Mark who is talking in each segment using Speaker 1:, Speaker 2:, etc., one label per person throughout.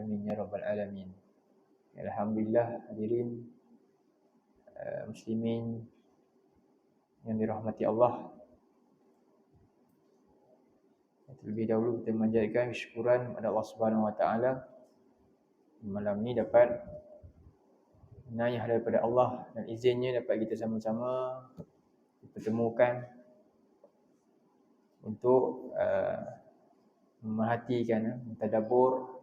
Speaker 1: Amin ya rabbal alamin. Alhamdulillah hadirin muslimin yang dirahmati Allah. Terlebih dahulu kita memanjatkan syukuran kepada Allah Subhanahu wa taala malam ni dapat inayah daripada Allah dan izinnya dapat kita sama-sama dipertemukan untuk memerhatikan, mentadabbur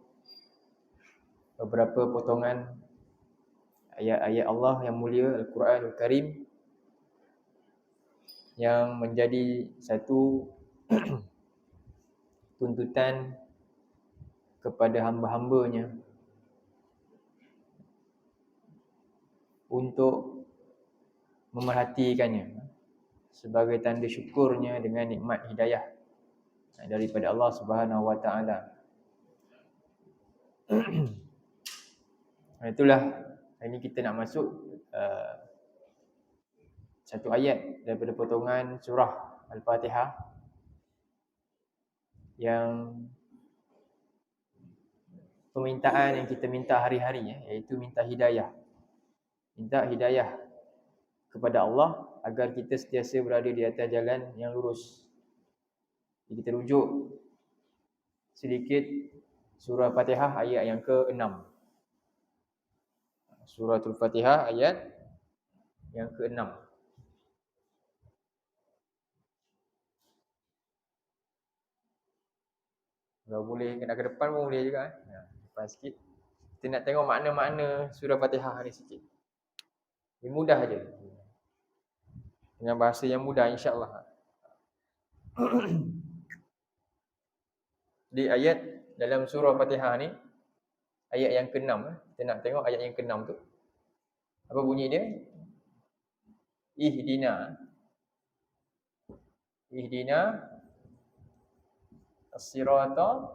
Speaker 1: beberapa potongan ayat-ayat Allah yang mulia Al-Quranul Karim yang menjadi satu tuntutan kepada hamba-hambanya untuk memerhatikannya sebagai tanda syukurnya dengan nikmat hidayah daripada Allah Subhanahu wa taala. Itulah hari ini kita nak masuk satu ayat daripada potongan surah Al-Fatihah yang permintaan yang kita minta hari-hari iaitu minta hidayah. Minta hidayah kepada Allah agar kita sentiasa berada di atas jalan yang lurus. Jadi kita rujuk sedikit surah Fatihah ayat yang ke-6. Suratul Fatihah ayat yang ke-6. Kalau boleh kena ke depan pun boleh juga. Depan sikit. Kita nak tengok makna-makna surah Fatihah ni sikit. Ini mudah je. Dengan bahasa yang mudah insya-Allah. Di ayat dalam surah Fatihah ni ayat yang ke-6 kita nak tengok ayat yang ke-6 tu. Apa bunyi dia? Ihdina as-sirata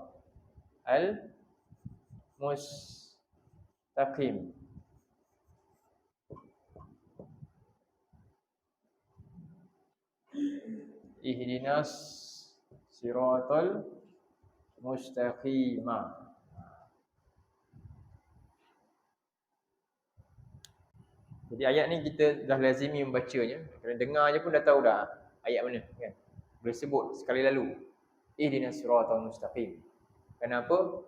Speaker 1: al-mustaqim. Ihdinas siratal mustaqimah. Jadi ayat ni kita dah lazimi membacanya. Kalau dengar je pun dah tahu dah ayat mana kan. Boleh sebut sekali lalu. Ihdinas siratal mustaqim. Kenapa?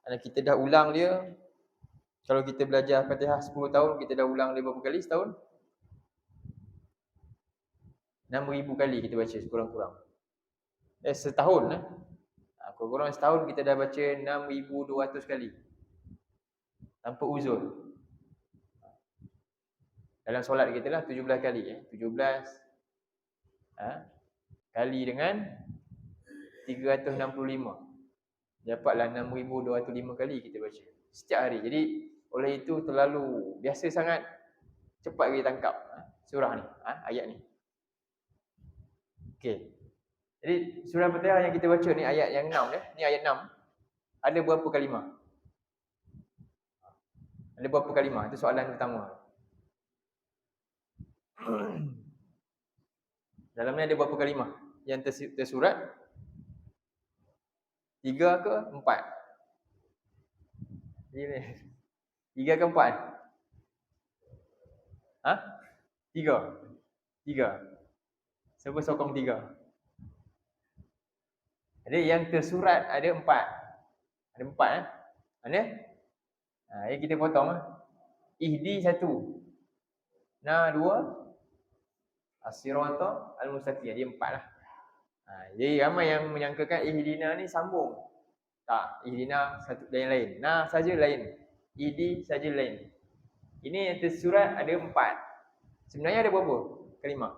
Speaker 1: Kerana kita dah ulang dia. Kalau kita belajar Fatihah 10 tahun, kita dah ulang dia berapa kali setahun? 6,000 kali kita baca sekurang-kurang. Setahun kurang-kurang setahun kita dah baca 6,200 kali. Tanpa uzur. Dalam solat kita lah 17 kali 17 kali dengan 365. Dapatlah 6,205 kali kita baca setiap hari. Jadi oleh itu terlalu biasa sangat cepat kita tangkap surah ni, ayat ni. Okey. Jadi surah Fatihah yang kita baca ni ayat yang 6 ni ayat 6. Ada berapa kalimah? Ada berapa kalimah? Itu soalan pertama. Dalamnya ada berapa kalimah yang tersurat? 3 ke 4? 3 ke 4? 3. Siapa sokong 3? Jadi yang tersurat ada 4. Ada 4 Mana? Yang kita potong Ihdi 1. Na 2. As-sirata al-mustaqim. Dia 4 lah. Jadi ramai yang menyangkakan ihdina ni sambung. Tak, ihdina satu lain-lain. Na saja lain. Ihdi saja lain. Ini yang tersurat ada 4. Sebenarnya ada berapa kalimah?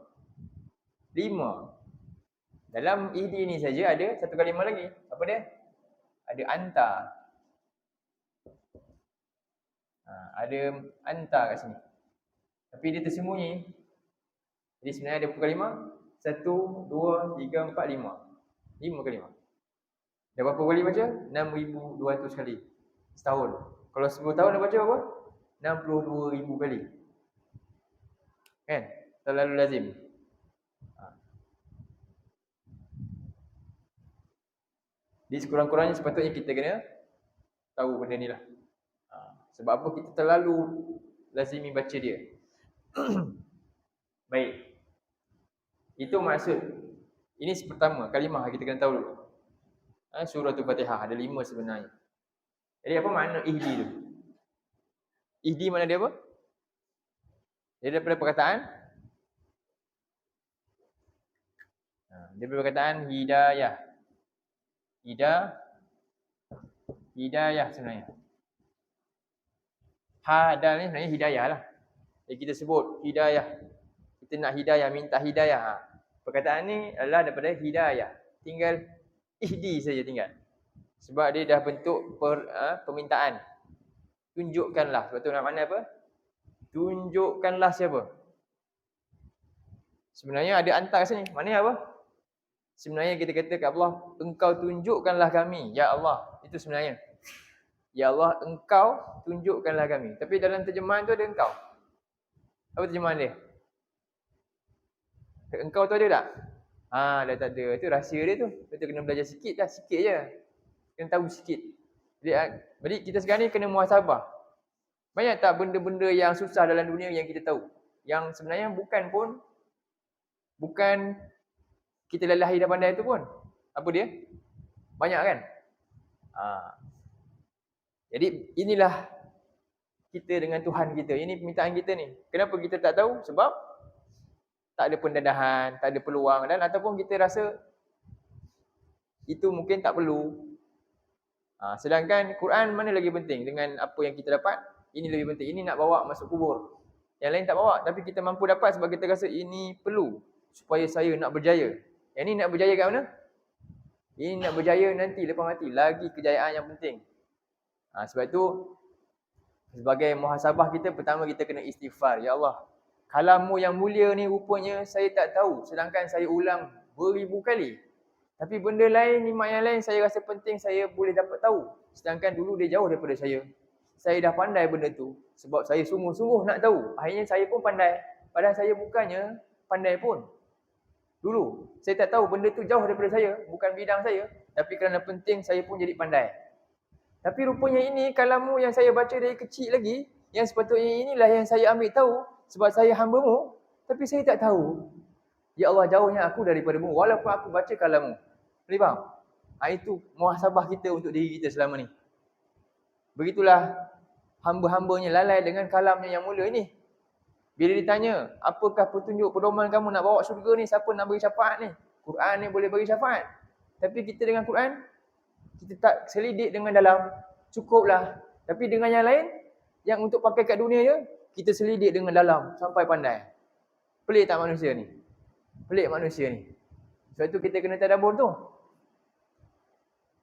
Speaker 1: 5. Dalam ihdi ni saja ada satu kalimah lagi. Apa dia? Ada anta. Ada anta kat sini. Tapi dia tersembunyi. Jadi sebenarnya ada berapa kalimah? 1, 2, 3, 4, 5. 5 kalimah. Dah berapa kali baca? 6,200 kali setahun. Kalau 10 tahun dah baca berapa? 62,000 kali. Kan? Terlalu lazim. Jadi sekurang-kurangnya sepatutnya kita kena tahu benda ni lah. Sebab apa? Kita terlalu lazimi baca dia. Baik. Itu maksud. Ini pertama, kalimah kita kena tahu dulu. Surah Al-Fatihah ada 5 sebenarnya. Jadi apa makna ihdi tu? Ihdi mana dia apa? Dia daripada perkataan dia daripada perkataan hidayah. Hidayah sebenarnya. Hadal ni sebenarnya hidayah lah. Jadi kita sebut hidayah. Kita nak hidayah, minta hidayah. Perkataan ni adalah daripada hidayah. Tinggal ihdi saja tinggal. Sebab dia dah bentuk permintaan. Tunjukkanlah. Sebab tu nak makna apa? Tunjukkanlah siapa? Sebenarnya ada antar kat sini. Maknanya apa? Sebenarnya kita kata kat Allah, engkau tunjukkanlah kami, ya Allah. Itu sebenarnya. Ya Allah, engkau tunjukkanlah kami. Tapi dalam terjemahan tu ada engkau. Apa terjemahan dia? Engkau tu ada tak? Dah tak ada. Itu rahsia dia tu. Kita kena belajar sikit dah, sikit je. Kena tahu sikit. Jadi kita sekarang ni kena muhasabah. Banyak tak benda-benda yang susah dalam dunia yang kita tahu? Yang sebenarnya bukan kita lelahi dah pandai tu pun. Apa dia? Banyak kan? Jadi inilah kita dengan Tuhan kita. Ini permintaan kita ni. Kenapa kita tak tahu? Sebab tak ada pendedahan, tak ada peluang dan ataupun kita rasa itu mungkin tak perlu. Sedangkan Quran mana lagi penting dengan apa yang kita dapat? Ini lebih penting. Ini nak bawa masuk kubur. Yang lain tak bawa, tapi kita mampu dapat sebab kita rasa ini perlu supaya saya nak berjaya. Yang ni nak berjaya kat mana? Ini nak berjaya nanti lepas mati. Lagi kejayaan yang penting. Sebab itu sebagai muhasabah kita, pertama kita kena istighfar. Ya Allah, kalammu yang mulia ni rupanya saya tak tahu. Sedangkan saya ulang beribu kali. Tapi benda lain, nikmat yang lain saya rasa penting saya boleh dapat tahu. Sedangkan dulu dia jauh daripada saya. Saya dah pandai benda tu. Sebab saya sungguh-sungguh nak tahu. Akhirnya saya pun pandai. Padahal saya bukannya pandai pun. Dulu, saya tak tahu benda tu jauh daripada saya. Bukan bidang saya. Tapi kerana penting, saya pun jadi pandai. Tapi rupanya ini kalammu yang saya baca dari kecil lagi. Yang sepatutnya inilah yang saya ambil tahu. Sebab saya hamba-Mu. Tapi saya tak tahu. Ya Allah, jauhnya aku daripada-Mu. Walaupun aku baca kalammu. Boleh faham? Itu muhasabah kita untuk diri kita selama ni. Begitulah hamba-hambanya lalai dengan kalamnya yang mulia ini. Bila ditanya, apakah petunjuk pedoman kamu nak bawa syurga ni? Siapa nak beri syafaat ni? Quran ni boleh beri syafaat. Tapi kita dengan Quran, kita tak selidik dengan dalam. Cukuplah. Tapi dengan yang lain, yang untuk pakai kat dunia je, kita selidik dengan dalam sampai pandai. Pelik tak manusia ni? Pelik manusia ni. Sebab tu kita kena tadabbur tu.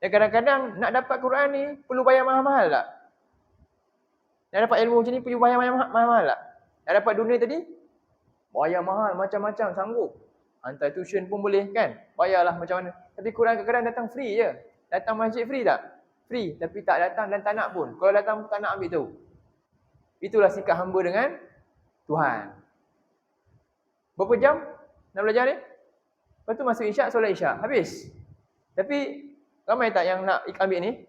Speaker 1: Dan kadang-kadang nak dapat Quran ni perlu bayar mahal-mahal tak? Nak dapat ilmu macam ni perlu bayar mahal-mahal tak? Nak dapat dunia tadi? Bayar mahal macam-macam sanggup. Hantar tuition pun boleh kan? Bayarlah macam mana. Tapi Quran kadang-kadang datang free je. Datang masjid free tak? Free. Tapi tak datang dan tak nak pun. Kalau datang tak nak ambil tahu. Itulah sikap hamba dengan Tuhan. Berapa jam nak belajar ni? Lepas tu masuk isyak, solat isyak. Habis. Tapi ramai tak yang nak ambil ni?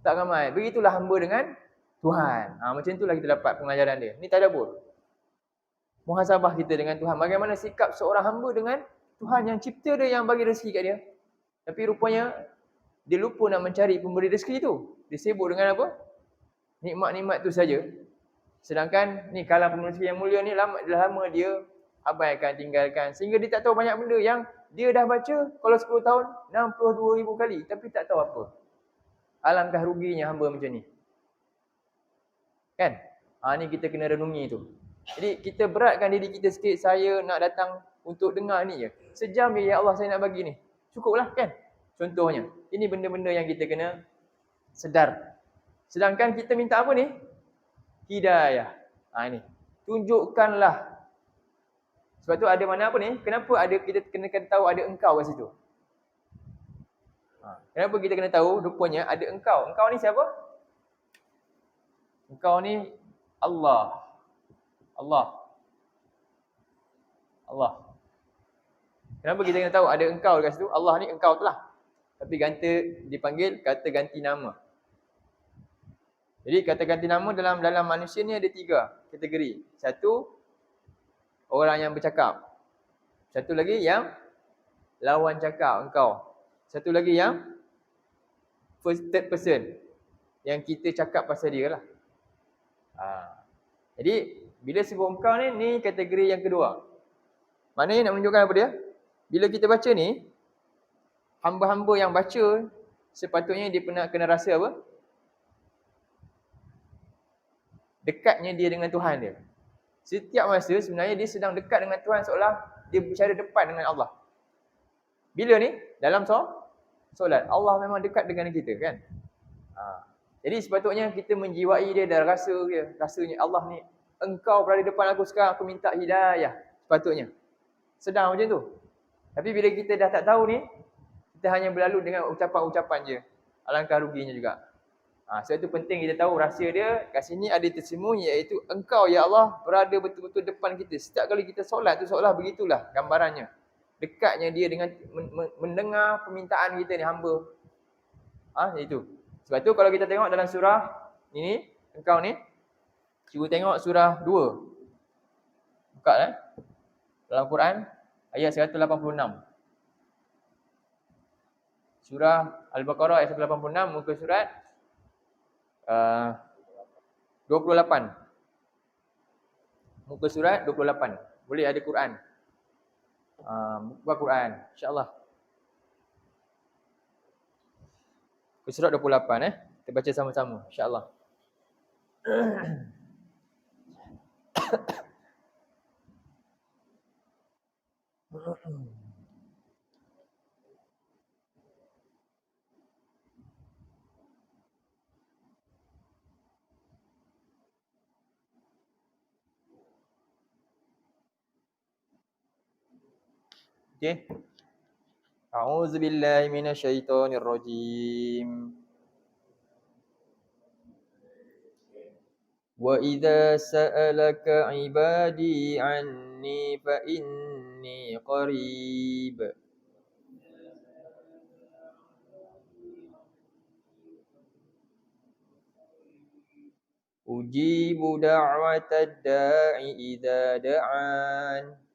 Speaker 1: Tak ramai. Begitulah hamba dengan Tuhan. Macam itulah kita dapat pengajaran dia. Ni tadabbur. Muhasabah kita dengan Tuhan. Bagaimana sikap seorang hamba dengan Tuhan yang cipta dia, yang bagi rezeki kat dia. Tapi rupanya dia lupa nak mencari pemberi rezeki tu. Dia sibuk dengan apa? Nikmat-nikmat tu saja. Sedangkan ni kalam pemberi rezeki yang mulia ni lama dia abaikan, tinggalkan. Sehingga dia tak tahu banyak benda yang dia dah baca kalau 10 tahun 62,000 kali. Tapi tak tahu apa. Alangkah ruginya hamba macam ni. Kan? Ni kita kena renungi tu. Jadi kita beratkan diri kita sikit. Saya nak datang untuk dengar ni je. Sejam je ya Allah saya nak bagi ni. Cukuplah kan? Contohnya. Ini benda-benda yang kita kena sedar. Sedangkan kita minta apa ni? Hidayah. Ini. Tunjukkanlah. Sebab tu ada mana apa ni? Kenapa ada kita kena tahu ada engkau kat situ? Kenapa kita kena tahu? Rupanya ada engkau. Engkau ni siapa? Engkau ni Allah. Kenapa kita kena tahu ada engkau kat situ? Allah ni engkau tu lah. Tapi dipanggil kata ganti nama. Jadi kata ganti nama dalam manusia ni ada 3 kategori. Satu, orang yang bercakap. Satu lagi yang lawan cakap, engkau. Satu lagi yang third person, yang kita cakap pasal dia lah. Jadi bila sebut engkau ni kategori yang kedua. Maknanya nak menunjukkan apa dia? Bila kita baca ni, hamba-hamba yang baca sepatutnya dia kena rasa apa? Dekatnya dia dengan Tuhan dia. Setiap masa sebenarnya dia sedang dekat dengan Tuhan, seolah dia berbicara depan dengan Allah. Bila ni? Dalam solat. Allah memang dekat dengan kita kan. Jadi sepatutnya kita menjiwai dia dan rasa dia. Rasanya Allah ni, engkau berada depan aku sekarang, aku minta hidayah. Sepatutnya. Sedang macam tu. Tapi bila kita dah tak tahu ni, kita hanya berlalu dengan ucapan-ucapan je. Alangkah ruginya juga. Sebab itu penting kita tahu rahsia dia. Kat sini ada tersembunyi, iaitu engkau ya Allah berada betul-betul depan kita. Setiap kali kita solat tu seolah begitulah gambarannya. Dekatnya dia dengan mendengar permintaan kita ni, hamba. Itu. Sebab tu kalau kita tengok dalam surah ini, engkau ni, cuba tengok surah 2. Buka dalam Quran ayat 186. Surah Al-Baqarah ayat 186, muka surat 28. Muka surat 28. Boleh ada Quran. Buka Quran, insya-Allah. Muka surat 28 kita baca sama-sama, insya-Allah. Okey. A'udzubillahi minasyaitonirrajim. Wa idza sa'alaka 'ibadi 'anni fa inni qarib. Ujibu da'watad da'i idza da'an.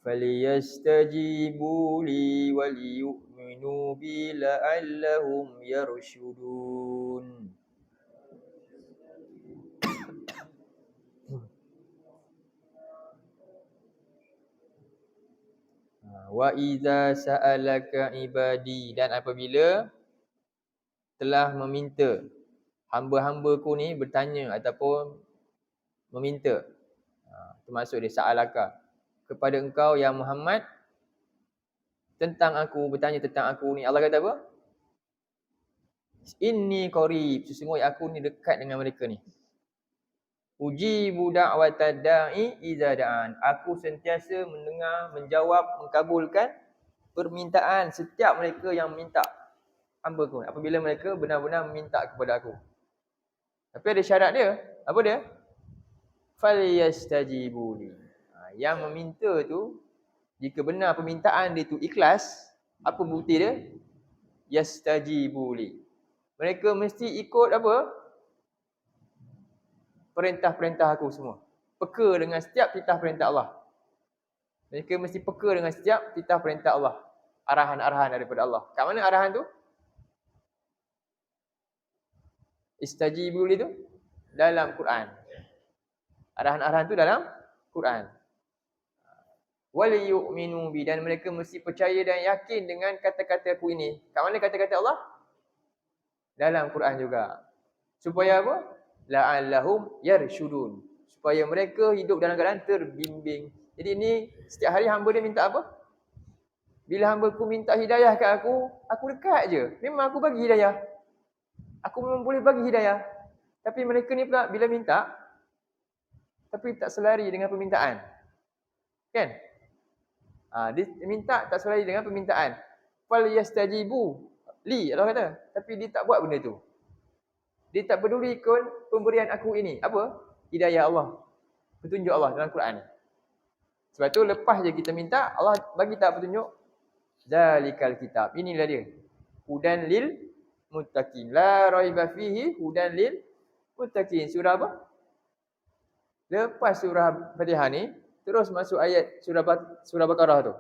Speaker 1: فَلْيَسْتَجِيبُوا لِي وَلْيُؤْمِنُوا بِي لَعَلَّهُمْ يَرْشُدُونَ. Wa idza sa'alaka ibadi, dan apabila telah meminta hamba-hambaku ni bertanya ataupun meminta, termasuk dia sa'alaka, kepada engkau ya Muhammad tentang aku, bertanya tentang aku ni, Allah kata apa? Inni qarib, sesungguhnya aku ni dekat dengan mereka ni. Ujibu da'watad da'i idza da'an, aku sentiasa mendengar, menjawab, mengabulkan permintaan setiap mereka yang minta hamba-Ku, apabila mereka benar-benar meminta kepada aku. Tapi ada syarat dia. Apa dia? Falyastajibu li. Yang meminta tu, jika benar permintaan dia tu ikhlas, apa bukti dia? Yastajibu li. Mereka mesti ikut apa? Perintah-perintah aku semua. Peka dengan setiap titah perintah Allah. Mereka mesti peka dengan setiap titah perintah Allah. Arahan-arahan daripada Allah. Kat mana arahan tu? Istajibu li tu dalam Quran. Arahan-arahan tu dalam Quran. Wal yu'minu bi, dan mereka mesti percaya dan yakin dengan kata-kata aku ini. Kat mana kata-kata Allah? Dalam Quran juga. Supaya apa? La'allahum yarshudun. Supaya mereka hidup dalam keadaan terbimbing. Jadi ini setiap hari hamba dia minta apa? Bila hamba ku minta hidayah kat aku dekat je. Memang aku bagi hidayah. Aku memang boleh bagi hidayah. Tapi mereka ni pula bila minta, tapi tak selari dengan permintaan. Kan? Dia minta tak selari dengan permintaan. Fal yastajibu li, Allah kata. Tapi dia tak buat benda tu. Dia tak peduli ikut pemberian aku ini. Apa? Hidayah Allah. Petunjuk Allah dalam Quran ni. Sebab tu lepas je kita minta, Allah bagi tak petunjuk? Zalikal kitab. Inilah dia. Hudan lil muttaqin. La raiba fihi hudan lil muttaqin. Surah apa? Lepas surah Fatihah ni, terus masuk ayat surah Baqarah tu.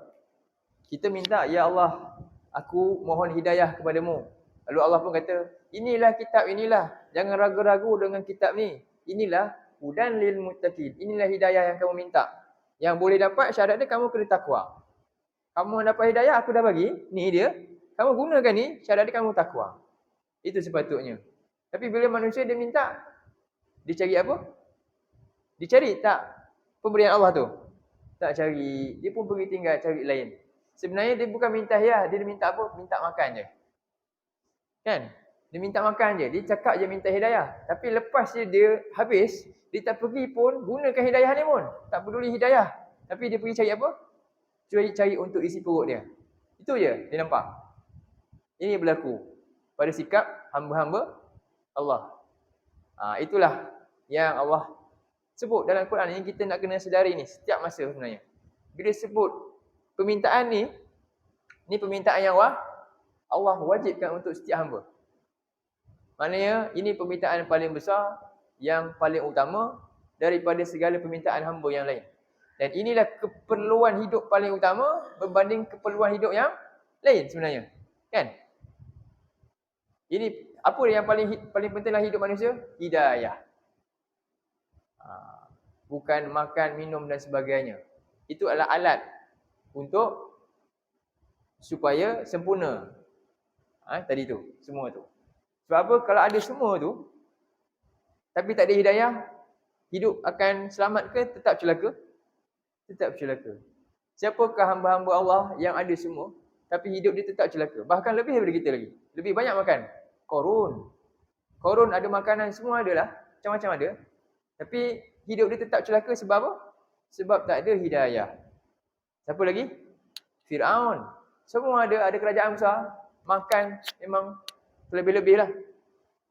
Speaker 1: Kita minta, ya Allah, aku mohon hidayah kepadamu. Lalu Allah pun kata, inilah kitab, inilah. Jangan ragu-ragu dengan kitab ni. Inilah hudan lil muttaqin. Inilah hidayah yang kamu minta. Yang boleh dapat syarat dia, kamu kena takwa. Kamu dapat hidayah, aku dah bagi. Ni dia. Kamu gunakan ni, syarat dia kamu takwa. Itu sepatutnya. Tapi bila manusia dia minta, dia cari apa? Dicari tak pemberian Allah tu? Tak cari. Dia pun pergi tinggal cari lain. Sebenarnya dia bukan minta hidayah, dia minta apa? Minta makan je. Kan? Dia minta makan je. Dia cakap je minta hidayah. Tapi lepas dia habis, dia tak pergi pun gunakan hidayah ni pun. Tak peduli hidayah. Tapi dia pergi cari apa? Cari untuk isi perut dia. Itu je dia nampak. Ini berlaku pada sikap hamba-hamba Allah. Itulah yang Allah sebut dalam Quran ini. Kita nak kena sedari ni setiap masa sebenarnya. Bila sebut permintaan ni permintaan yang Allah wajibkan untuk setiap hamba. Maknanya ini permintaan paling besar, yang paling utama daripada segala permintaan hamba yang lain. Dan inilah keperluan hidup paling utama berbanding keperluan hidup yang lain sebenarnya. Kan? Ini apa yang paling penting dalam hidup manusia? Hidayah. Bukan makan, minum dan sebagainya. Itu adalah alat untuk supaya sempurna. Tadi tu, semua tu. Sebab apa? Kalau ada semua tu, tapi tak ada hidayah, hidup akan selamat ke tetap celaka? Tetap celaka. Siapakah hamba-hamba Allah yang ada semua, tapi hidup dia tetap celaka? Bahkan lebih daripada kita lagi. Lebih banyak makan. Korun ada makanan, semua adalah. Macam-macam ada. Tapi hidup dia tetap celaka sebab apa? Sebab tak ada hidayah. Siapa lagi? Fir'aun. Semua ada kerajaan besar. Makan memang terlebih-lebih lah.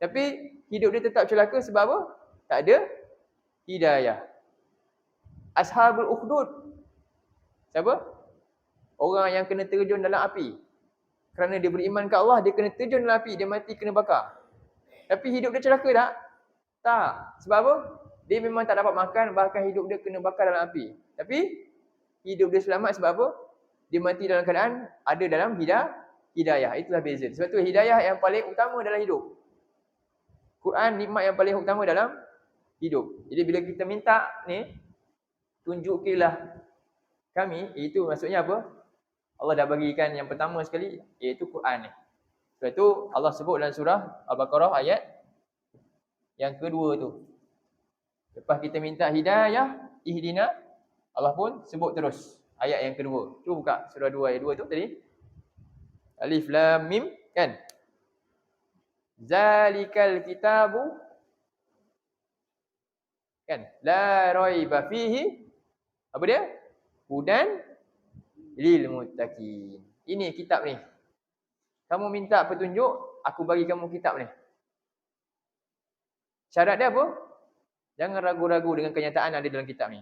Speaker 1: Tapi hidup dia tetap celaka sebab apa? Tak ada hidayah. Ashabul Ukhdud. Siapa? Orang yang kena terjun dalam api. Kerana dia beriman ke Allah, dia kena terjun dalam api, dia mati kena bakar. Tapi hidup dia celaka tak? Tak. Sebab apa? Dia memang tak dapat makan, bahkan hidup dia kena bakar dalam api. Tapi hidup dia selamat sebab apa? Dia mati dalam keadaan ada dalam hidayah. Itulah beza. Sebab tu hidayah yang paling utama dalam hidup. Quran nikmat yang paling utama dalam hidup. Jadi bila kita minta ni, tunjukilah kami, itu maksudnya apa? Allah dah bagikan yang pertama sekali, iaitu Quran ni. Sebab tu Allah sebut dalam surah Al-Baqarah ayat yang kedua tu. Lepas kita minta hidayah, ihdina, Allah pun sebut terus ayat yang kedua. Tu buka surah 2 ayat 2 tu tadi. Alif Lam Mim, kan? Zalikal kitabu, kan? La raiba fihi. Apa dia? Hudan lil muttaqin. Ini kitab ni. Kamu minta petunjuk, aku bagi kamu kitab ni. Syarat dia apa? Jangan ragu-ragu dengan kenyataan ada dalam kitab ni.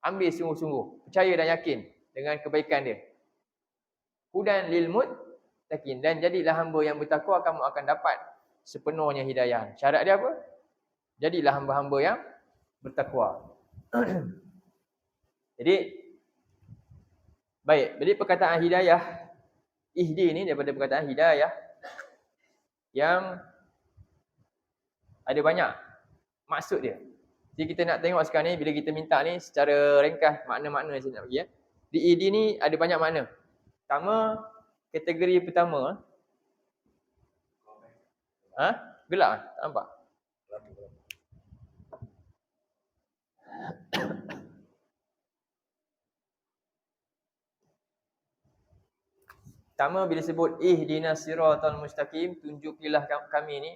Speaker 1: Ambil sungguh-sungguh, percaya dan yakin dengan kebaikan dia. Hudan lil muttaqin, dan jadilah hamba yang bertakwa, kamu akan dapat sepenuhnya hidayah. Syarat dia apa? Jadilah hamba-hamba yang bertakwa. Jadi perkataan hidayah, ihdi ni daripada perkataan hidayah yang ada banyak maksud dia. Jadi kita nak tengok sekarang ni, bila kita minta ni secara ringkas makna-makna saya nak bagi. Di ihdi ni ada banyak makna. Pertama, kategori pertama. Gelap tak nampak? Pertama, bila sebut ihdinas siratal mustaqim, tunjukilah kami ni,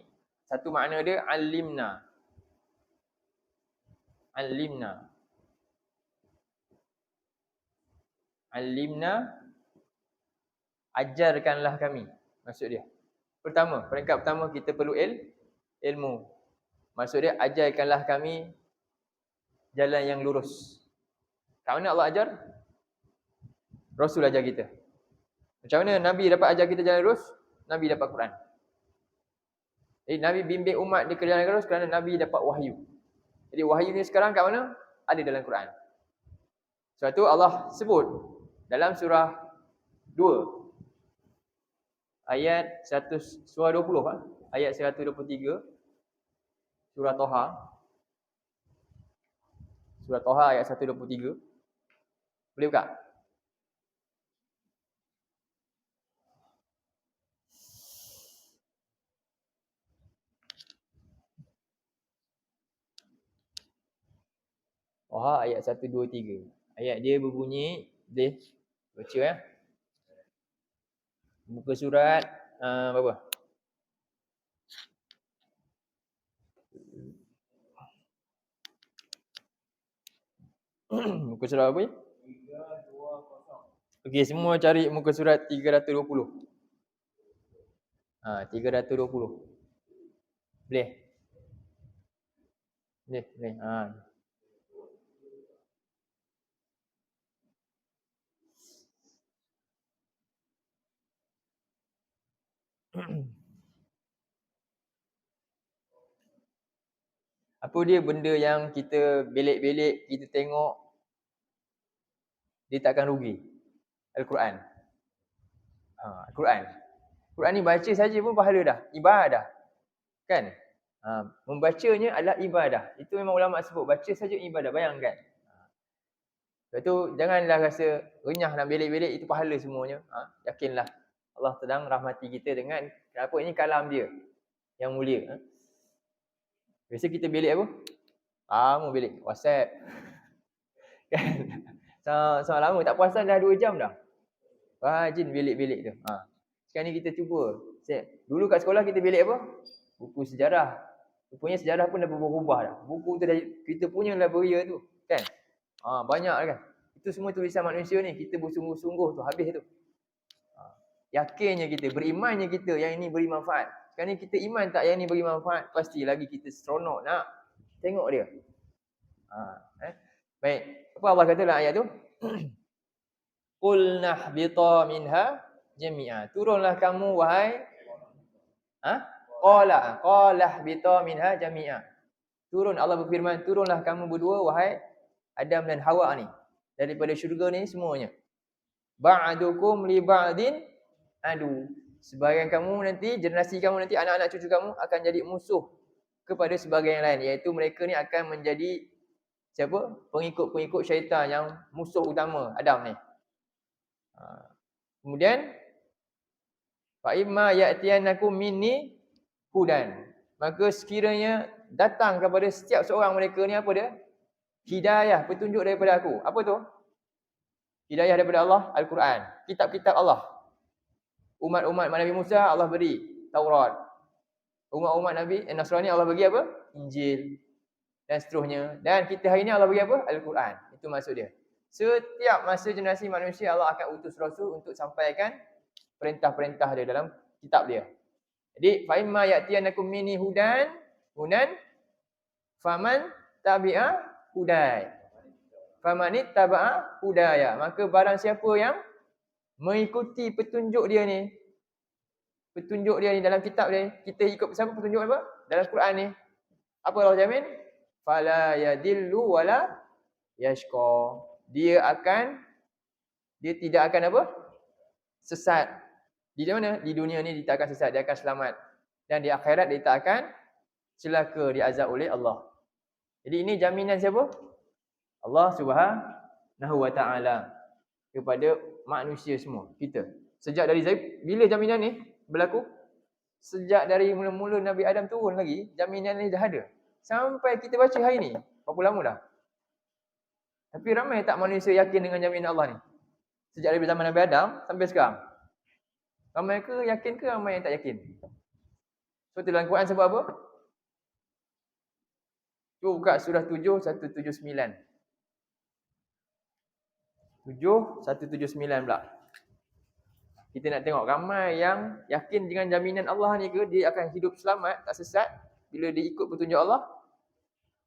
Speaker 1: satu makna dia alimna. Alimna, ajarkanlah kami. Maksud dia. Pertama, peringkat pertama kita perlu ilmu. Maksud dia ajarkanlah kami jalan yang lurus. Kat mana Allah ajar? Rasul ajar kita. Macam mana Nabi dapat ajar kita jalan lurus? Nabi dapat Quran. Jadi Nabi bimbing umat dia ke jalan lurus kerana Nabi dapat wahyu. Jadi wahyu ni sekarang kat mana? Ada dalam Quran. Sebab tu Allah sebut dalam surah 2 ayat 100 surah 20 ayat 123 surah Toha. Surah Toha ayat 123. Boleh buka? Toha ayat 123. Ayat dia berbunyi, boleh baca ya. Muka surat berapa? Muka surat apa ni? 320. Okey, semua cari muka surat 320. 320. Boleh? Boleh. Apa dia benda yang kita belik-belik, kita tengok, dia takkan rugi? Al-Quran. Al-Quran. Quran ni baca saja pun pahala dah. Ibadah. Kan? Membacanya adalah ibadah. Itu memang ulama sebut. Baca saja ibadah. Bayangkan. Lepas tu, janganlah rasa renyah nak belik-belik. Itu pahala semuanya. Yakinlah. Allah sedang rahmati kita dengan, kenapa ini kalam dia yang mulia. Biasa kita belik apa? Lama belik. WhatsApp. Kan? Sama lama. Tak puasan dah 2 jam dah. Rajin belik-belik tu. Sekarang ni kita cuba. Dulu kat sekolah kita belik apa? Buku sejarah. Rupanya sejarah pun dah berubah dah. Buku tu dah kita punya library tu. Kan? Banyak kan? Itu semua tulisan manusia ni. Kita bersungguh-sungguh tu. Habis tu. Yakinnya kita, berimannya kita yang ini beri manfaat. Sekarang ni kita iman tak yang ini beri manfaat? Pasti lagi kita seronok nak tengok dia. Baik. Apa Allah kata dalam ayat tu? Qul nahbita minha jami'a. Turunlah kamu wahai qala bita minha jami'a. Turun, Allah berfirman, turunlah kamu berdua wahai Adam dan Hawa ni daripada syurga ni semuanya. Ba'dukum li ba'din adu. Sebahagian kamu nanti, generasi kamu nanti, anak-anak cucu kamu akan jadi musuh kepada sebahagian yang lain, iaitu mereka ni akan menjadi siapa? Pengikut-pengikut syaitan yang musuh utama Adam ni. Kemudian fa imma ya'tiyannakum minni hudan. Maka sekiranya datang kepada setiap seorang mereka ni apa dia? Hidayah, petunjuk daripada aku. Apa tu? Hidayah daripada Allah, Al-Quran, kitab-kitab Allah. Umat-umat Nabi Musa Allah beri Taurat. Umat-umat Nabi Nasrani Allah bagi apa? Injil dan seterusnya. Dan kita hari ni Allah bagi apa? Al-Quran. Itu maksud dia. Setiap masa generasi manusia Allah akan utus rasul untuk sampaikan perintah-perintah dia dalam kitab dia. Jadi fa imma ya'tiyanakum minni hudan faman tabi'a hudaya. Faman ittaba'a hudaya. Maka barang siapa yang mengikuti petunjuk dia ni. Petunjuk dia ni dalam kitab dia. Kita ikut siapa petunjuk apa? Dalam Quran ni. Apa Allah jamin? Fala yadillu wala yashqa. Dia tidak akan apa? Sesat. Di mana? Di dunia ni dia tak akan sesat, dia akan selamat. Dan di akhirat dia tak akan celaka, diazab oleh Allah. Jadi ini jaminan siapa? Allah Subhanahu wa taala kepada manusia semua, kita. Sejak dari bila jaminan ni berlaku? Sejak dari mula-mula Nabi Adam turun lagi, jaminan ni dah ada. Sampai kita baca hari ni, berapa lama dah? Tapi ramai tak manusia yakin dengan jaminan Allah ni? Sejak dari zaman Nabi Adam sampai sekarang. Ramai ke yakin ke ramai yang tak yakin? So dalam Quran sebab apa? Cuba buka surah 7, 179. 7, 179 pula. Kita nak tengok ramai yang yakin dengan jaminan Allah ni ke dia akan hidup selamat, tak sesat bila dia ikut petunjuk Allah,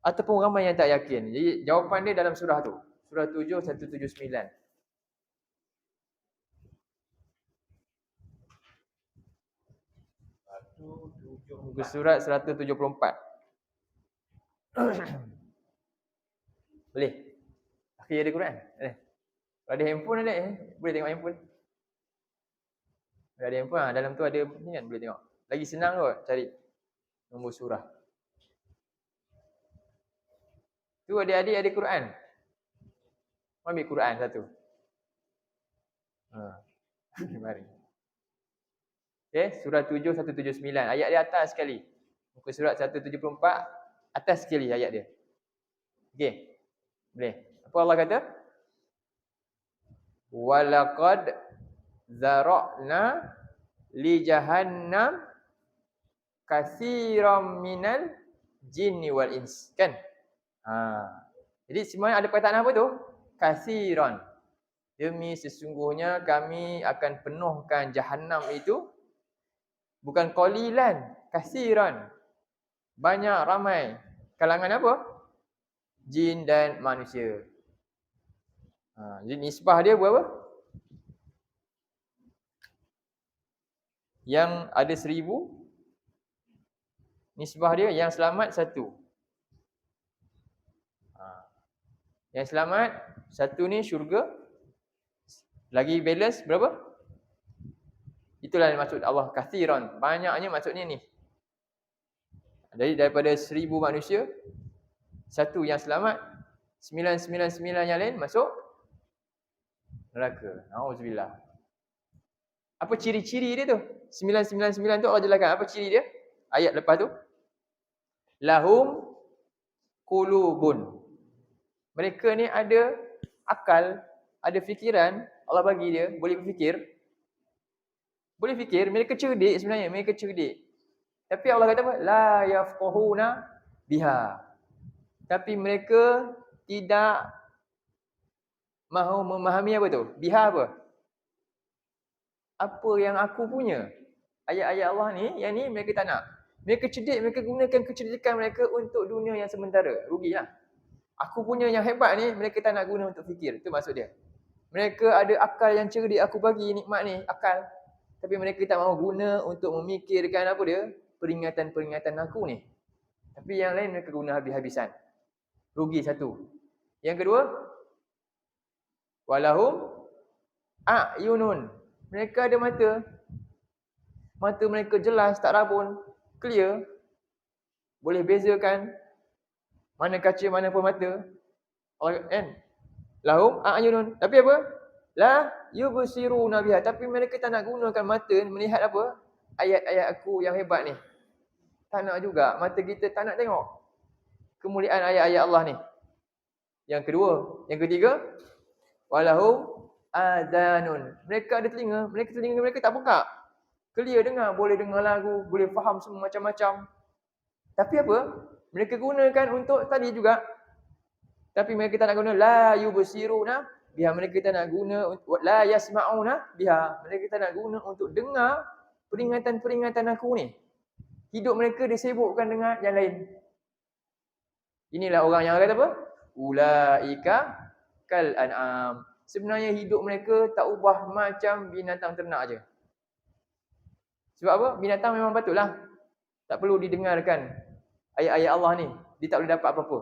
Speaker 1: ataupun ramai yang tak yakin. Jadi jawapan dia dalam surah tu. Surah 7, 179. Muka surat 174. Boleh? Akhir ada Quran? Ada. Kalau ada handphone ada boleh tengok handphone. Kalau ada handphone dalam tu ada ni kan, boleh tengok. Lagi senang kot cari nombor surah. Tu adik-adik ada Quran. Ambil Quran satu. Mari. Okay, surah 7 179. Ayat dia atas sekali. Muka surat 174 atas sekali ayat dia. Okey. Boleh. Apa Allah kata? Walaqad zara'na li jahannam katsiran minal jinni wal ins. Kan? Jadi semuanya ada perkataan apa tu? Katsiran. Demi sesungguhnya kami akan penuhkan Jahannam itu bukan qalilan, katsiran. Banyak, ramai. Kalangan apa? Jin dan manusia. Jadi nisbah dia berapa? Yang ada 1000. Nisbah dia yang selamat 1. Yang selamat 1 ni syurga. Lagi balance berapa? Itulah yang maksud Allah kathiran. Banyaknya maksudnya ni. Jadi daripada 1000 manusia, 1 yang selamat, 999 yang lain masuk neraka. Nauzubillah. Apa ciri-ciri dia tu? 999 tu Allah jelaskan. Apa ciri dia? Ayat lepas tu. Lahum qulubun. Mereka ni ada akal, ada fikiran. Allah bagi dia, boleh berfikir. Boleh fikir, mereka cerdik sebenarnya, mereka cerdik. Tapi Allah kata apa? La yafqahuna biha. Tapi mereka tidak mahu memahami apa tu? Biha apa? Apa yang aku punya. Ayat-ayat Allah ni, yang ni mereka tak nak. Mereka cerdik, mereka gunakan kecerdikan mereka untuk dunia yang sementara. Rugilah. Aku punya yang hebat ni, mereka tak nak guna untuk fikir. Itu maksud dia. Mereka ada akal yang cerdik, aku bagi nikmat ni, akal. Tapi mereka tak mahu guna untuk memikirkan apa dia, peringatan-peringatan aku ni. Tapi yang lain mereka guna habis-habisan. Rugi satu. Yang kedua, walahum a'yunun. Mereka ada mata. Mata mereka jelas, tak rabun, clear. Boleh bezakan mana kaca, mana pun mata. Kan? Lahum a'yunun. Tapi apa? La yubsiruna biha. Tapi mereka tak nak gunakan mata melihat apa? Ayat-ayat aku yang hebat ni. Tak nak juga. Mata kita tak nak tengok kemuliaan ayat-ayat Allah ni. Yang kedua. Yang ketiga, walahum adhanun. Mereka ada telinga. Telinga mereka tak pekak. Clear dengar. Boleh dengar lagu. Boleh faham semua macam-macam. Tapi apa? Mereka gunakan untuk tadi juga. Tapi mereka tak nak guna la yubsiruna biha. Mereka tak nak guna la yasma'una biha. Mereka tak nak guna untuk dengar peringatan-peringatan aku ni. Hidup mereka disibukkan dengan yang lain. Inilah orang yang kata apa? Ulaika kal an'am. Sebenarnya hidup mereka tak ubah macam binatang ternak aje. Sebab apa? Binatang memang patutlah tak perlu didengarkan ayat-ayat Allah ni. Dia tak boleh dapat apa-apa.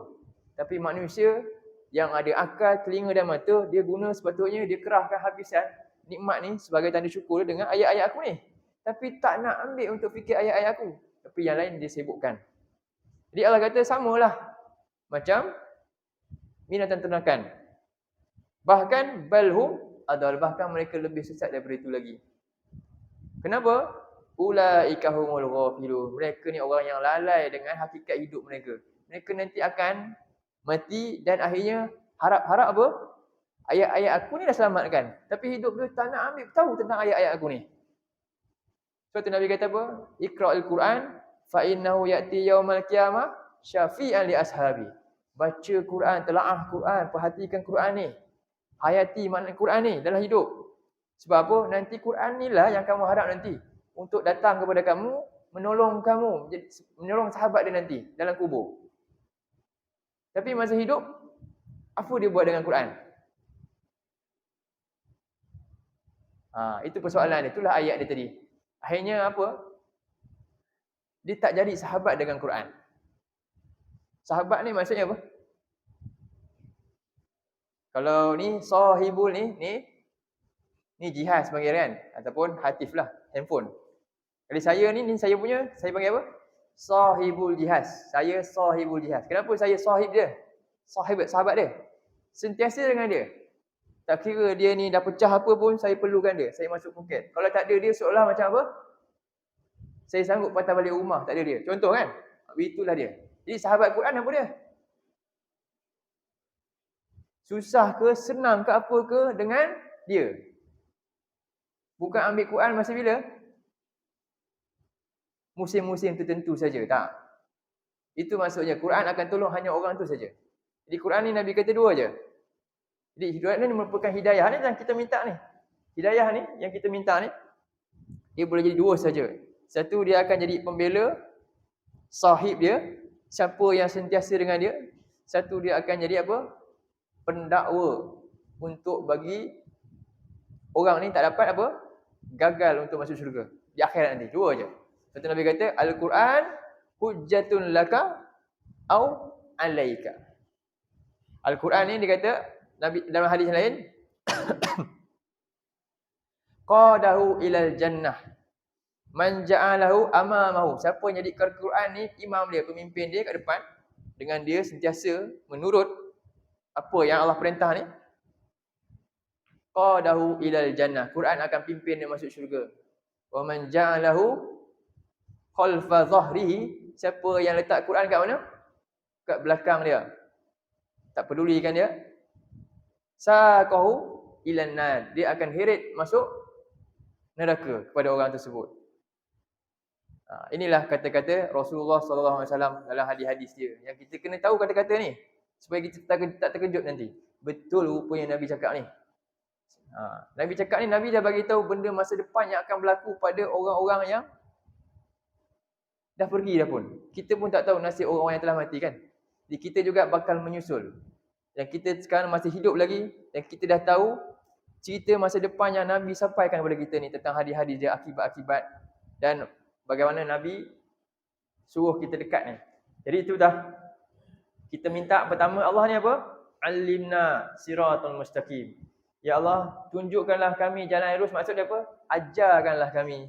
Speaker 1: Tapi manusia yang ada akal, telinga dan mata, dia guna sepatutnya, dia kerahkan habisan nikmat ni sebagai tanda syukur dengan ayat-ayat aku ni. Tapi tak nak ambil untuk fikir ayat-ayat aku. Tapi yang lain dia sibukkan. Jadi Allah kata samalah macam binatang ternakan. Bahkan balhum adal, bahkan mereka lebih sesat daripada itu lagi. Kenapa? Ulaika humul ghafilun. Mereka ni orang yang lalai dengan hakikat hidup mereka. Mereka nanti akan mati dan akhirnya harap-harap apa? Ayat-ayat aku ni dah selamatkan. Tapi hidup dia tak nak ambil tahu tentang ayat-ayat aku ni. Sebab tu Nabi kata apa? Iqra'il Quran fa innahu ya'ti yaumal qiyamah syafi'an li ashabi. Baca Quran, telaah Quran, perhatikan Quran ni. Hayati makna Quran ni dalam hidup. Sebab apa? Nanti Quran ni lah yang kamu harap nanti untuk datang kepada kamu, menolong kamu, menolong sahabat dia nanti dalam kubur. Tapi masa hidup, apa dia buat dengan Quran? Itu persoalan dia. Itulah ayat dia tadi. Akhirnya apa? dia tak jadi sahabat dengan Quran. Sahabat ni maksudnya apa? Kalau ni sahibul ni jihaz panggil kan, ataupun hatif lah, handphone. Kalau saya ni saya punya, saya panggil apa? Sahibul jihaz. Saya sahibul jihaz. Kenapa saya sahib dia? Sahabat dia. Sentiasa dengan dia. Tak kira dia ni dah pecah apa pun, saya perlukan dia. Saya masuk poket. Kalau tak ada dia, seolah macam apa? Saya sanggup patah balik rumah, tak ada dia. Contoh kan? Itulah dia. Jadi sahabat Quran apa dia? Susah ke, senang ke apa ke dengan dia. Bukan ambil Quran masa bila? Musim-musim tertentu saja, tak. Itu maksudnya Quran akan tolong hanya orang tu saja. Jadi Quran ni Nabi kata dua je. Jadi Quran ni merupakan hidayah ni yang kita minta ni. Hidayah ni yang kita minta ni, dia boleh jadi dua saja. Satu, dia akan jadi pembela sahib dia, siapa yang sentiasa dengan dia. Satu, dia akan jadi apa? Pendakwa untuk bagi orang ni tak dapat apa? Gagal untuk masuk syurga di akhirat nanti. Dua je. Satu, Nabi kata Al-Quran hujjatun laka au alaika. Al-Quran ni dia kata Nabi dalam hadis lain qadahu ilal jannah man ja'alahu amamahu. Siapa yang jadi Al-Quran ni imam dia, pemimpin dia kat depan, dengan dia sentiasa menurut apa yang Allah perintah ni, qadahu ilal jannah. Quran akan pimpin dia masuk syurga. Wa man ja'alahu khalfa zahrihi. Siapa yang letak Quran kat mana? Kat belakang dia, tak pedulikan dia, saqahu ilan nar. Dia akan heret masuk neraka kepada orang tersebut. Inilah kata-kata Rasulullah SAW dalam hadis-hadis dia. Yang kita kena tahu kata-kata ni supaya kita tak terkejut nanti. Betul rupanya Nabi cakap ni. Nabi cakap ni, Nabi dah bagi tahu benda masa depan yang akan berlaku pada orang-orang yang dah pergi dah pun. Kita pun tak tahu nasib orang-orang yang telah mati kan. Jadi kita juga bakal menyusul. Yang kita sekarang masih hidup lagi, dan kita dah tahu cerita masa depan yang Nabi sampaikan kepada kita ni tentang hadis-hadis dia, akibat-akibat dan bagaimana Nabi suruh kita dekat ni. Jadi itu dah kita minta. Pertama, Allah ni apa? Alimna siratal mustaqim. Ya Allah, tunjukkanlah kami jalan yang lurus. Maksud dia apa? Ajarkanlah kami.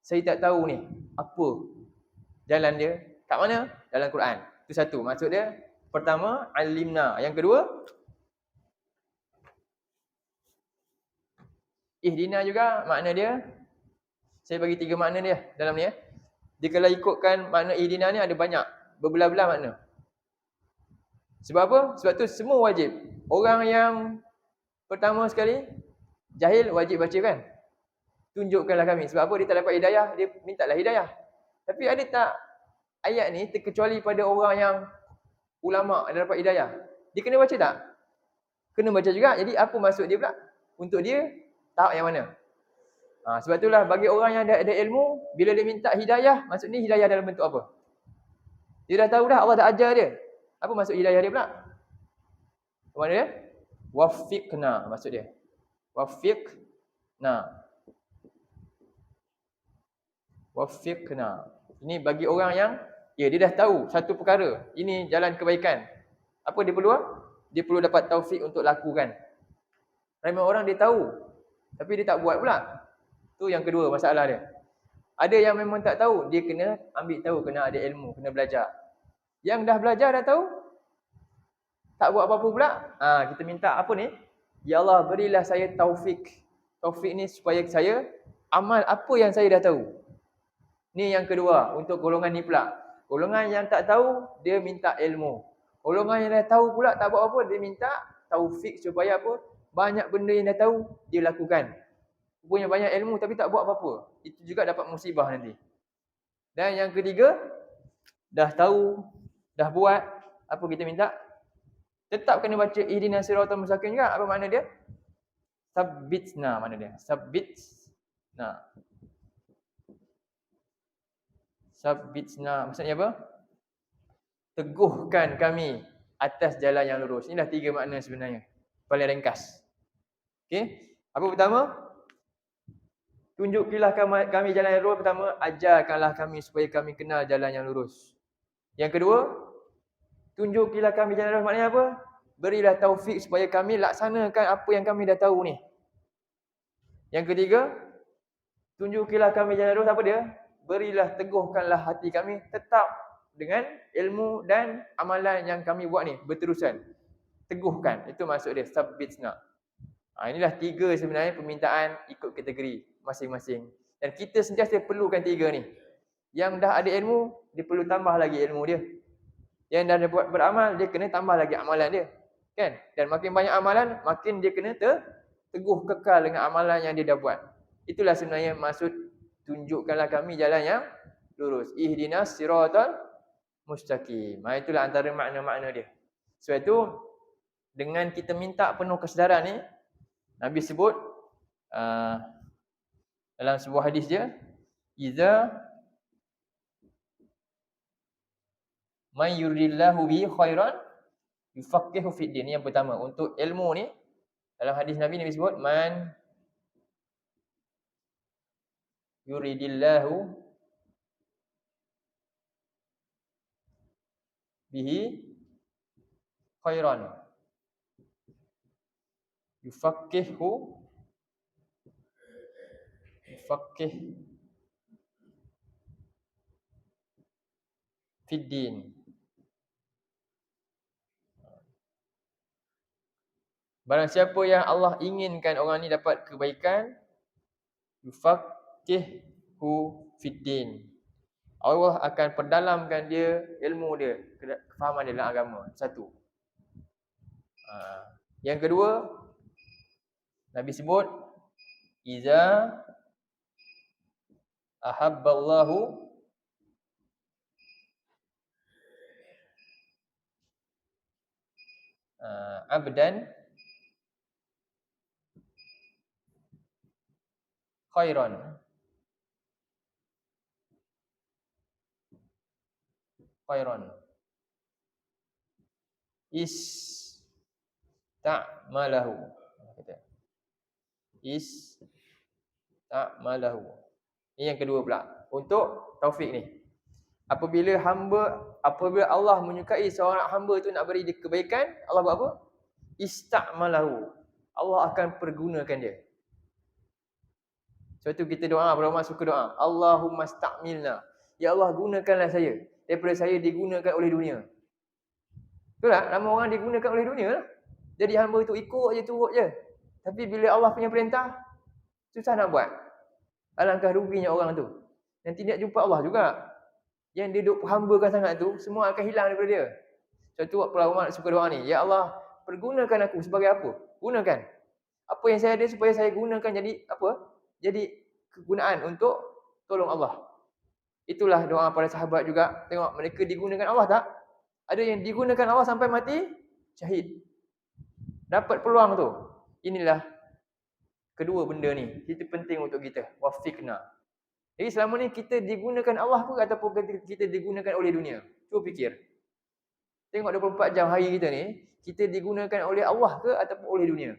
Speaker 1: Saya tak tahu ni apa jalan dia, kat mana? Dalam Quran. Itu satu. Maksud dia pertama, alimna. Yang kedua, ihdina juga makna dia. Saya bagi 3 makna dia dalam ni. Dia kalau ikutkan makna ihdina ni ada banyak, berbelah-belah makna. Sebab apa? Sebab tu semua wajib. Orang yang pertama sekali jahil wajib baca kan? Tunjukkanlah kami. Sebab apa? Dia tak dapat hidayah, dia mintalah hidayah. Tapi ada tak ayat ni terkecuali pada orang yang ulama' dia dapat hidayah? Dia kena baca tak? Kena baca juga. Jadi apa maksud dia pula? Untuk dia tahap yang mana? Sebab itulah bagi orang yang ada ilmu, bila dia minta hidayah, maksudnya hidayah dalam bentuk apa? Dia dah tahu dah, Allah dah ajar dia. Apa maksud hidayah dia pula? Apa makna dia? Wafiqna maksud dia. Wafiqna. Wafiqna. Ini bagi orang yang dia dah tahu satu perkara, ini jalan kebaikan. Apa dia perlu? Dia perlu dapat taufik untuk lakukan. Ramai orang dia tahu tapi dia tak buat pula. Tu yang kedua masalah dia. Ada yang memang tak tahu, dia kena ambil tahu, kena ada ilmu, kena belajar. Yang dah belajar dah tahu, tak buat apa-apa pula. Kita minta apa ni? Ya Allah, berilah saya taufik. Taufik ni supaya saya amal apa yang saya dah tahu. Ni yang kedua untuk golongan ni pula. Golongan yang tak tahu, dia minta ilmu. Golongan yang dah tahu pula tak buat apa, dia minta taufik supaya apa? Banyak benda yang dah tahu, dia lakukan. Punya banyak ilmu tapi tak buat apa-apa. Itu juga dapat musibah nanti. Dan yang ketiga, dah tahu, dah buat, apa kita minta? Tetap kena baca ihdinas siratal mustaqim juga. Apa makna dia? Sabbitna makna dia. Sabbitna. Sabbitna maksudnya apa? Teguhkan kami atas jalan yang lurus. Inilah 3 makna sebenarnya. Paling ringkas. Okey. Apa pertama? Tunjukilah kami jalan yang lurus. Pertama, ajarkanlah kami supaya kami kenal jalan yang lurus. Yang kedua, tunjukilah kami jalan yang lurus. Maknanya apa? Berilah taufik supaya kami laksanakan apa yang kami dah tahu ni. Yang ketiga, tunjukilah kami jalan yang lurus. Apa dia? Berilah, teguhkanlah hati kami tetap dengan ilmu dan amalan yang kami buat ni berterusan. Teguhkan. Itu maksud dia, sabbitna. Inilah 3 sebenarnya permintaan ikut kategori masing-masing. Dan kita sentiasa perlukan 3 ni. Yang dah ada ilmu, dia perlu tambah lagi ilmu dia. Yang dah buat beramal, dia kena tambah lagi amalan dia. Kan? Dan makin banyak amalan, makin dia kena teguh kekal dengan amalan yang dia dah buat. Itulah sebenarnya maksud tunjukkanlah kami jalan yang lurus. Ihdinas siratal mustaqim. Itulah antara makna-makna dia. Sebab itu, dengan kita minta penuh kesedaran ni, Nabi sebut dalam sebuah hadis dia, iza man yuridillahu bihi khairan yufaqihu fid din. Yang pertama, untuk ilmu ni dalam hadis Nabi sebut man yuridillahu bihi khairan yufaqihu fid din. Barang siapa yang Allah inginkan orang ni dapat kebaikan, yufaqihu fid din. Allah akan perdalamkan dia ilmu dia, kefahaman dia dalam agama. Satu. Yang kedua, Nabi sebut iza ahabballahu abdan khairan ista'malahu. Ista'malahu. Ini yang kedua pula. Untuk taufik ni. Apabila Allah menyukai seorang hamba tu nak beri dia kebaikan, Allah buat apa? Ista'malahu. Allah akan pergunakan dia. Sebab tu kita doa, ulama suka doa, Allahumma sta'milna. Ya Allah, gunakanlah saya daripada saya digunakan oleh dunia. Betul tak? Nama orang digunakan oleh dunia lah. Jadi hamba tu ikut je, turut je. Tapi bila Allah punya perintah, susah nak buat. Alangkah ruginya orang tu. Nanti dia jumpa Allah juga. Yang dia duk hambakan sangat tu, semua akan hilang daripada dia. Sebab tu ulama suka doa ni, ya Allah, pergunakan aku sebagai apa? Gunakan. Apa yang saya ada supaya saya gunakan jadi apa? Jadi kegunaan untuk tolong Allah. Itulah doa para sahabat juga. Tengok mereka digunakan Allah tak? Ada yang digunakan Allah sampai mati syahid. Dapat peluang tu. Inilah kedua benda ni. Itu penting untuk kita. Wafiqna. Jadi selama ni kita digunakan Allah ke ataupun kita digunakan oleh dunia? Cuba fikir. Tengok 24 jam hari kita ni, kita digunakan oleh Allah ke ataupun oleh dunia?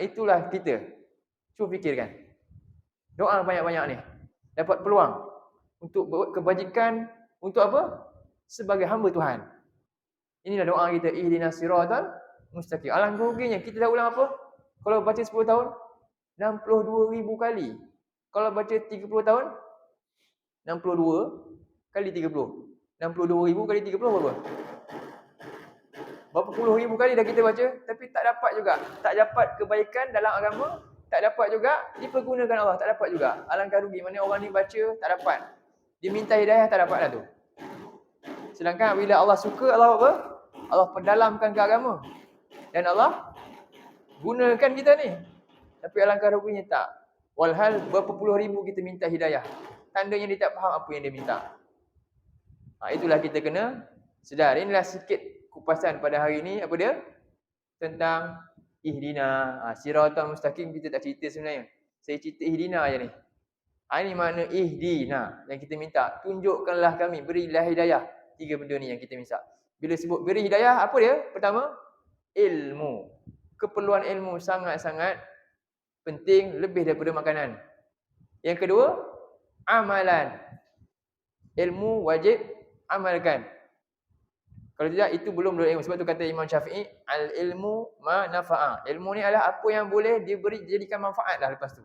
Speaker 1: Itulah kita. Cuba fikirkan. Doa banyak-banyak ni. Dapat peluang untuk buat kebajikan untuk apa? Sebagai hamba Tuhan. Inilah doa kita, ihdinas siratal mustaqim. Alangkah ruginya kita dah ulang apa? Kalau baca 10 tahun 62,000 kali. Kalau baca 30 tahun 62 kali 30. 62,000 kali 30 berapa? Berapa puluh ribu kali dah kita baca, tapi tak dapat juga. Tak dapat kebaikan dalam agama, tak dapat juga dipergunakan Allah, tak dapat juga. Alangkah rugi. Mana orang ni baca, tak dapat. Dia minta hidayah, tak dapat dah tu. Sedangkan bila Allah suka, Allah apa? Allah perdalamkan ke agama. Dan Allah gunakan kita ni. Tapi alangkah ruginya tak. Walhal berapa puluh ribu kita minta hidayah. Tandanya dia tak faham apa yang dia minta. Itulah kita kena sedar. Inilah sikit kupasan pada hari ini. Apa dia? Tentang ihdina. Siratal mustaqim kita tak cerita sebenarnya. Saya cerita ihdina je ni. Ini makna ihdina yang kita minta. Tunjukkanlah kami. Berilah hidayah. 3 benda ni yang kita minta. Bila sebut beri hidayah, apa dia? Pertama, ilmu. Keperluan ilmu sangat-sangat penting lebih daripada makanan. Yang kedua, amalan. Ilmu wajib amalkan. Kalau tidak, itu belum ilmu. Sebab tu kata Imam Syafi'i, al-ilmu ma nafa'a. Ilmu ni adalah apa yang boleh dijadikan manfaat dah lepas tu.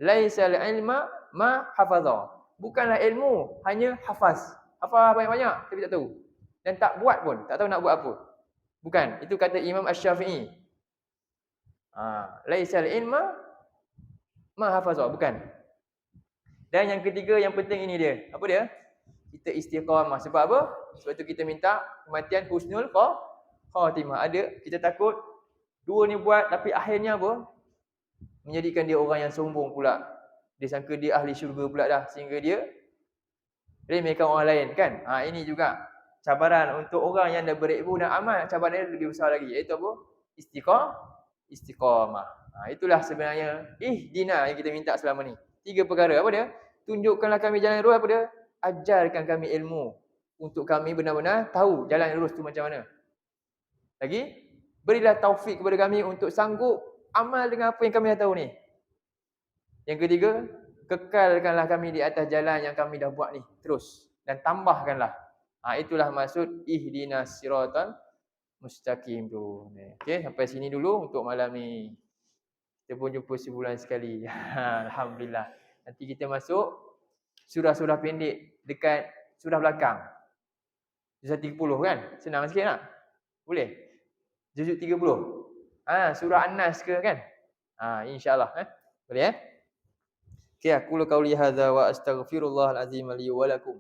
Speaker 1: Laisal ilma ma hafadha. Bukanlah ilmu hanya hafaz. Hafaz banyak-banyak tapi tak tahu. Dan tak buat pun, tak tahu nak buat apa. Bukan. Itu kata Imam Asy-Syafi'i. Laisal ilma ma hafazha. Bukan. Dan yang ketiga yang penting ini dia. Apa dia? Kita istiqamah. Sebab apa? Sebab tu kita minta kematian husnul khatimah. Ada, kita takut dua ni buat tapi akhirnya apa? Menjadikan dia orang yang sombong pula. Dia sangka dia ahli syurga pula dah. Sehingga dia remehkan orang lain kan. Ini juga cabaran untuk orang yang dah berilmu dan amal. Cabaran dia lebih besar lagi. Iaitu apa? Istiqamah. Itulah sebenarnya ihdina yang kita minta selama ni. 3 perkara. Apa dia? Tunjukkanlah kami jalan lurus. Apa dia? Ajarkan kami ilmu untuk kami benar-benar tahu jalan lurus tu macam mana. Lagi, berilah taufik kepada kami untuk sanggup amal dengan apa yang kami dah tahu ni. Yang ketiga, kekalkanlah kami di atas jalan yang kami dah buat ni terus dan tambahkanlah. Itulah maksud ihdinas siratal mustaqim tu. Okey, sampai sini dulu untuk malam ni. Kita pun jumpa sebulan sekali. Alhamdulillah. Nanti kita masuk surah-surah pendek dekat surah belakang. Juzuk 30 kan? Senang sikit tak? Boleh? Juzuk 30. Surah An-Nas ke kan? InsyaAllah. Boleh Okay, aqulu qawli hadza wa astaghfirullahal azim li wa lakum.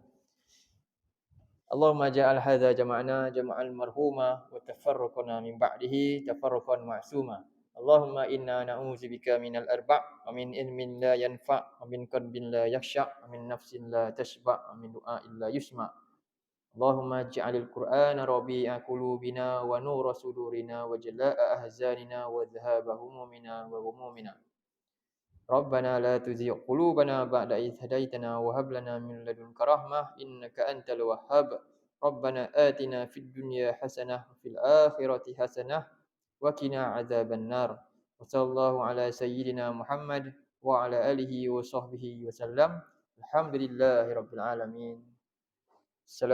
Speaker 1: Allahumma ja'al hadza jama'na jama'an marhuma wa tafarraqna min ba'dihi tafarraqan ma'suma. Allahumma inna na'udzubika minal arba' wa min ilmin la yanfa' wa min qalbin la yakhsha' wa min nafsin la tashba' wa min du'a'in la yusma'. Allahumma ij'alil Qur'ana rabi'a qulubina wa nura sudurina wa jalaa'a ahzanina wa dhahaba humumina wa ghumumina. Rabbana la tuzigh qulubana ba'da idh hadaytana wa hab lana min ladunka rahmah innaka antal wahhab. Rabbana atina fid dunya hasanah wa fil akhirati hasanah wa qina adzaban nar. Wa sallallahu ala sayyidina Muhammad wa ala alihi wa sahbihi wa sallam. Alhamdulillahirabbil alamin.